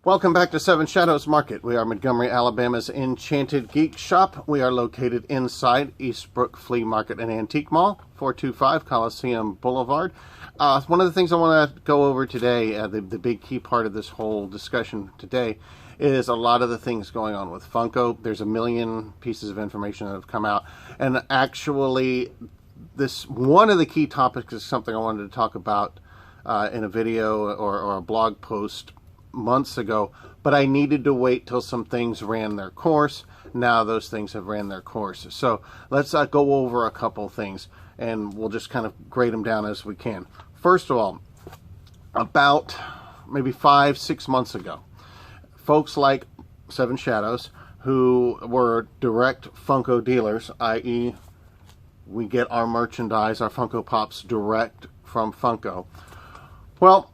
Welcome back to 7Shadows Market. We are Montgomery, Alabama's Enchanted Geek Shop. We are located inside Eastbrook Flea Market and Antique Mall, 425 Coliseum Boulevard. One of the things I want to go over today, the big key part of this whole discussion today, is a lot of the things going on with Funko. There's a million pieces of information that have come out, and actually one of the key topics is something I wanted to talk about in a video or a blog post months ago, but I needed to wait till some things ran their course. Now those things have ran their course. So let's go over a couple things, and we'll just kind of grade them down as we can. First of all, about maybe 5-6 months ago, folks like 7Shadows, who were direct Funko dealers, i.e. we get our merchandise, our Funko Pops, direct from Funko. Well,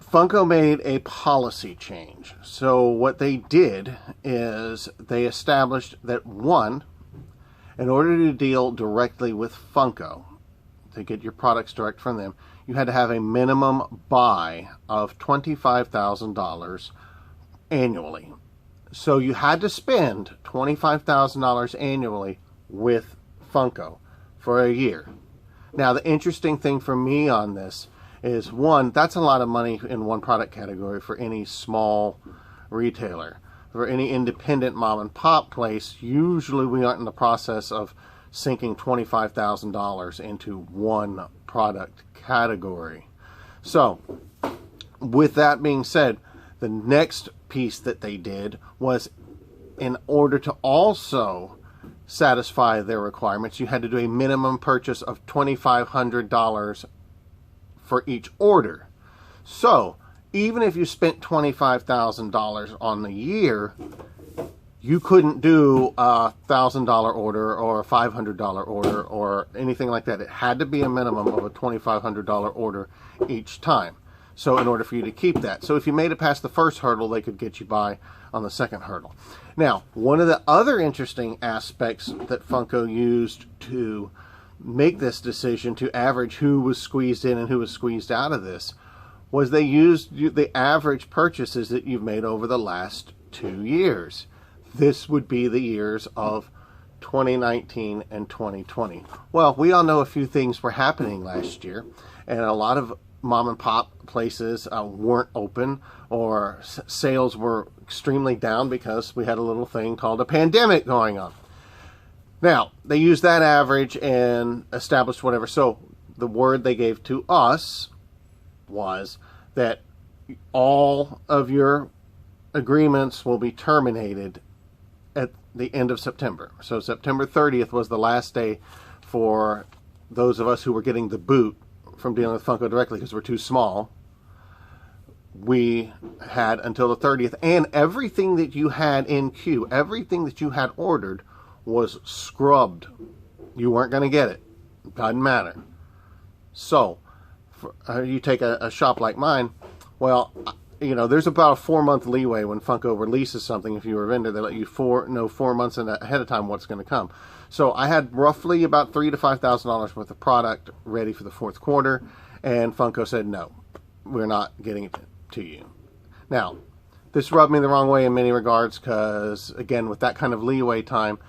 Funko made a policy change. So what they did is they established that, one, in order to deal directly with Funko, to get your products direct from them, you had to have a minimum buy of $25,000 annually. So you had to spend $25,000 annually with Funko for a year. Now, the interesting thing for me on this is, one, that's a lot of money in one product category for any small retailer. For any independent mom and pop place, usually we aren't in the process of sinking $25,000 into one product category. So, with that being said, the next piece that they did was, in order to also satisfy their requirements, you had to do a minimum purchase of $2,500 for each order. So even if you spent $25,000 on the year, you couldn't do a $1,000 order or a $500 order or anything like that. It had to be a minimum of a $2,500 order each time. So in order for you to keep that. So if you made it past the first hurdle, they could get you by on the second hurdle. Now, one of the other interesting aspects that Funko used to make this decision to average who was squeezed in and who was squeezed out of this was they used the average purchases that you've made over the last 2 years. This would be the years of 2019 and 2020. Well, we all know a few things were happening last year, and a lot of mom and pop places weren't open, or sales were extremely down because we had a little thing called a pandemic going on. Now, they used that average and established whatever. So the word they gave to us was that all of your agreements will be terminated at the end of September. So September 30th was the last day for those of us who were getting the boot from dealing with Funko directly because we're too small. We had until the 30th, and everything that you had in queue, everything that you had ordered, was scrubbed. You weren't going to get it. Doesn't matter. So, you take a shop like mine, well, you know, there's about a 4-month leeway when Funko releases something. If you're a vendor, they let you know 4 months ahead of time what's going to come. So I had roughly about $3,000 to $5,000 worth of product ready for the fourth quarter, and Funko said, no, we're not getting it to you. Now, this rubbed me the wrong way in many regards because, again, with that kind of leeway time,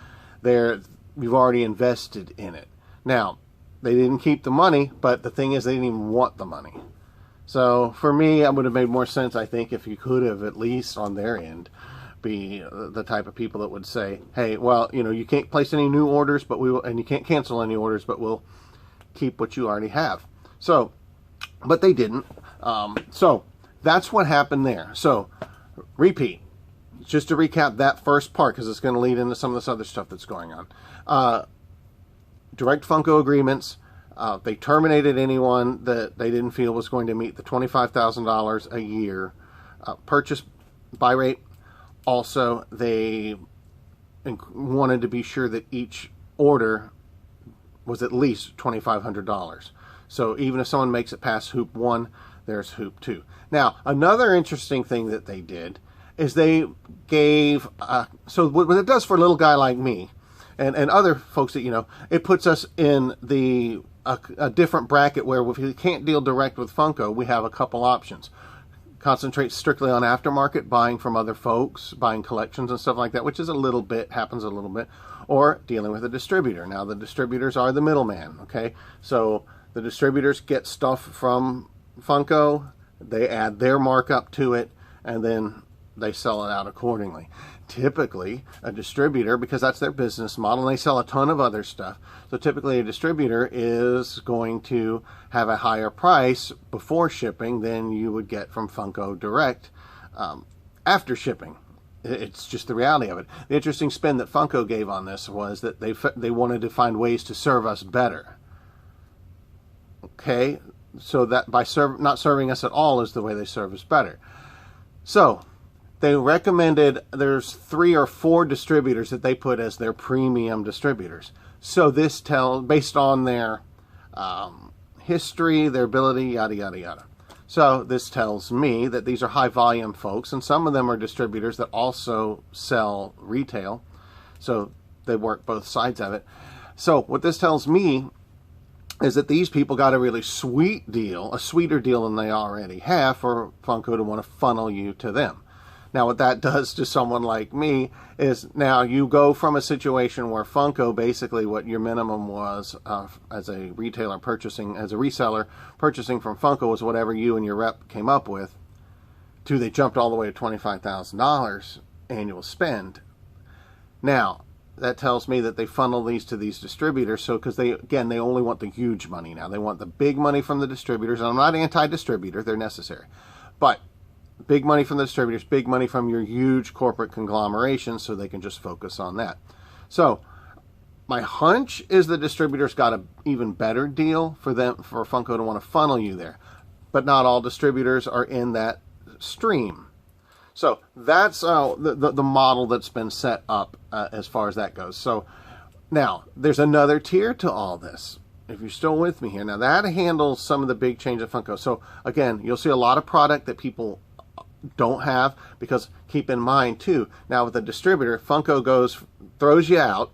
you've already invested in it. Now, they didn't keep the money, but the thing is they didn't even want the money. So for me, it would have made more sense, I think, if you could have at least on their end be the type of people that would say, hey, well, you know, you can't place any new orders, but we will, and you can't cancel any orders, but we'll keep what you already have. So, but they didn't. So that's what happened there. So repeat. Just to recap that first part, because it's going to lead into some of this other stuff that's going on. Direct Funko agreements. They terminated anyone that they didn't feel was going to meet the $25,000 a year purchase buy rate. Also, they wanted to be sure that each order was at least $2,500. So even if someone makes it past Hoop 1, there's Hoop 2. Now, another interesting thing that they did is they gave, so what it does for a little guy like me and other folks that, you know, it puts us in a different bracket where if we can't deal direct with Funko, we have a couple options. concentrate strictly on aftermarket, buying from other folks, buying collections and stuff like that, which is happens a little bit, or dealing with a distributor. Now, the distributors are the middleman, okay? So the distributors get stuff from Funko, they add their markup to it, and then they sell it out accordingly. Typically, a distributor, because that's their business model, and they sell a ton of other stuff, so typically a distributor is going to have a higher price before shipping than you would get from Funko direct after shipping. It's just the reality of it. The interesting spin that Funko gave on this was that they wanted to find ways to serve us better. Okay, so that by not serving us at all is the way they serve us better. So they recommended, there's 3 or 4 distributors that they put as their premium distributors. So this based on their history, their ability, yada, yada, yada. So this tells me that these are high volume folks, and some of them are distributors that also sell retail. So they work both sides of it. So what this tells me is that these people got a really sweet deal, a sweeter deal than they already have, for Funko to want to funnel you to them. Now, what that does to someone like me is now you go from a situation where Funko, basically what your minimum was as a retailer purchasing, as a reseller purchasing from Funko was whatever you and your rep came up with, to they jumped all the way to $25,000 annual spend. Now, that tells me that they funnel these to these distributors. So, because they only want the huge money now. They want the big money from the distributors. And I'm not anti-distributor, they're necessary. But big money from the distributors, big money from your huge corporate conglomerations, so they can just focus on that. So my hunch is the distributors got an even better deal for Funko to want to funnel you there. But not all distributors are in that stream. So that's the model that's been set up as far as that goes. So now there's another tier to all this. If you're still with me here, now that handles some of the big change of Funko. So again, you'll see a lot of product that people don't have, because keep in mind too, now with a distributor, Funko throws you out,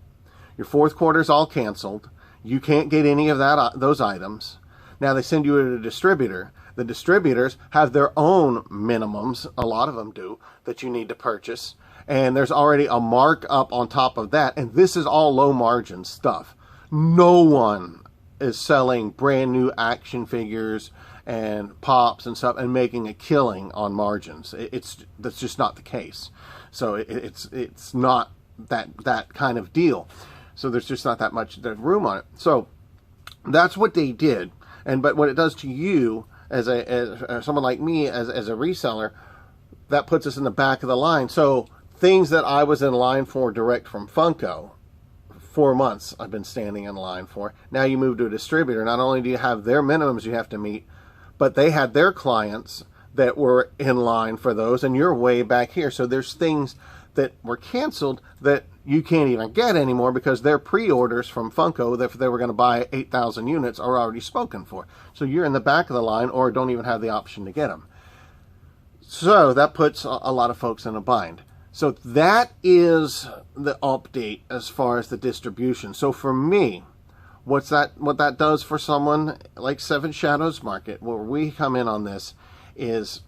your fourth quarter's all canceled, you can't get any of those items. Now they send you to a distributor. The distributors have their own minimums, a lot of them do, that you need to purchase, and there's already a markup on top of that, and this is all low margin stuff. No one is selling brand new action figures and pops and stuff and making a killing on margins. That's just not the case. So it's not that kind of deal. So there's just not that much room on it. So that's what they did. But what it does to you as someone like me as a reseller, that puts us in the back of the line. So things that I was in line for direct from Funko, 4 months I've been standing in line for. Now you move to a distributor. Not only do you have their minimums you have to meet, but they had their clients that were in line for those, and you're way back here. So there's things that were canceled that you can't even get anymore because their pre-orders from Funko, if they were going to buy 8,000 units, are already spoken for. So you're in the back of the line or don't even have the option to get them. So that puts a lot of folks in a bind. So that is the update as far as the distribution. So for me, what that does for someone like 7Shadows Market, where we come in on this, is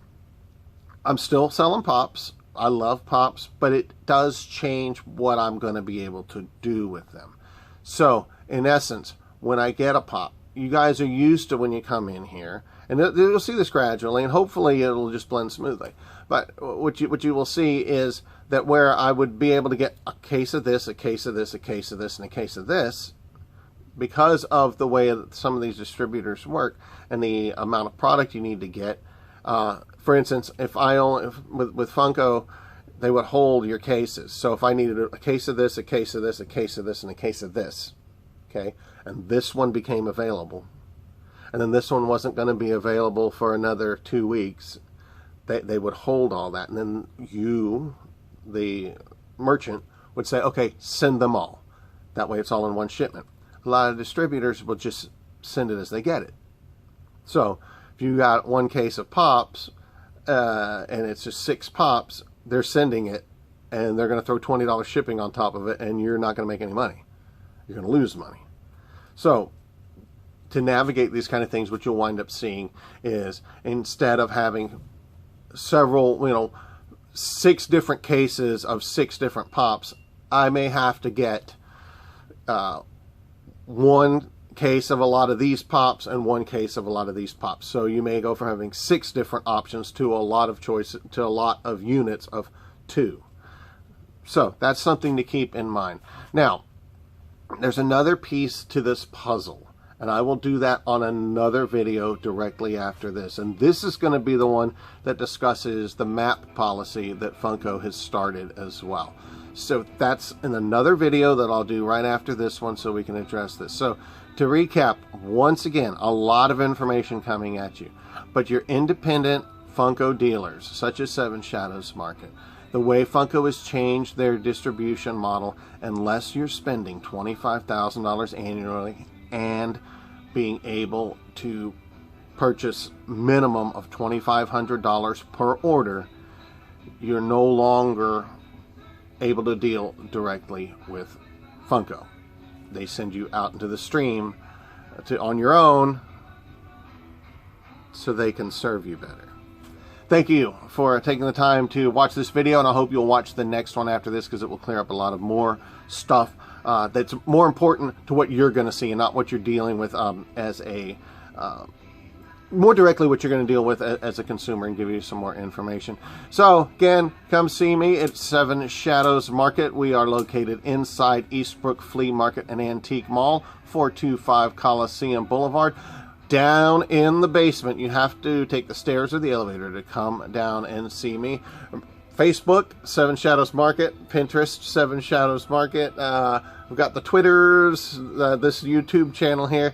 I'm still selling pops. I love pops, but it does change what I'm going to be able to do with them. So in essence, when I get a pop, you guys are used to when you come in here, and you'll see this gradually, and hopefully it'll just blend smoothly. But what you will see is that where I would be able to get a case of this, a case of this, a case of this, and a case of this, because of the way that some of these distributors work and the amount of product you need to get. For instance, with Funko, they would hold your cases. So if I needed a case of this, a case of this, a case of this, and a case of this, okay, and this one became available, and then this one wasn't going to be available for another 2 weeks, they would hold all that, and then you, the merchant, would say, okay, send them all. That way it's all in one shipment. A lot of distributors will just send it as they get it. So if you got one case of pops and it's just 6 pops, they're sending it and they're going to throw $20 shipping on top of it, and you're not going to make any money. You're going to lose money. So to navigate these kind of things, what you'll wind up seeing is, instead of having several, 6 different cases of 6 different pops, I may have to get 1 case of a lot of these pops and 1 case of a lot of these pops. So you may go from having 6 different options to a lot of choice, to a lot of units of 2. So that's something to keep in mind. Now, there's another piece to this puzzle, and I will do that on another video directly after this. And this is going to be the one that discusses the map policy that Funko has started as well. So that's in another video that I'll do right after this one, so we can address this. So to recap, once again, a lot of information coming at you. But your independent Funko dealers, such as 7Shadows Market, the way Funko has changed their distribution model, unless you're spending $25,000 annually and being able to purchase minimum of $2,500 per order, you're no longer able to deal directly with Funko. They send you out into the stream on your own so they can serve you better. Thank you for taking the time to watch this video, and I hope you'll watch the next one after this, because it will clear up a lot of more stuff that's more important to what you're going to see and not what you're dealing with as a more directly what you're going to deal with as a consumer, and give you some more information. So again, come see me at 7Shadows Market. We are located inside Eastbrook Flea Market and Antique Mall, 425 Coliseum Boulevard. Down in the basement, you have to take the stairs or the elevator to come down and see me. Facebook, 7Shadows Market. Pinterest, 7Shadows Market. We've got the Twitters, this YouTube channel here.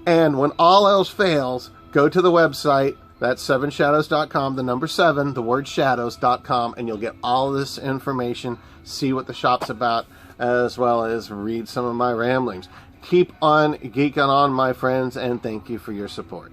And when all else fails, go to the website. That's 7shadows.com, the number 7, the word shadows.com, and you'll get all this information, see what the shop's about, as well as read some of my ramblings. Keep on geeking on, my friends, and thank you for your support.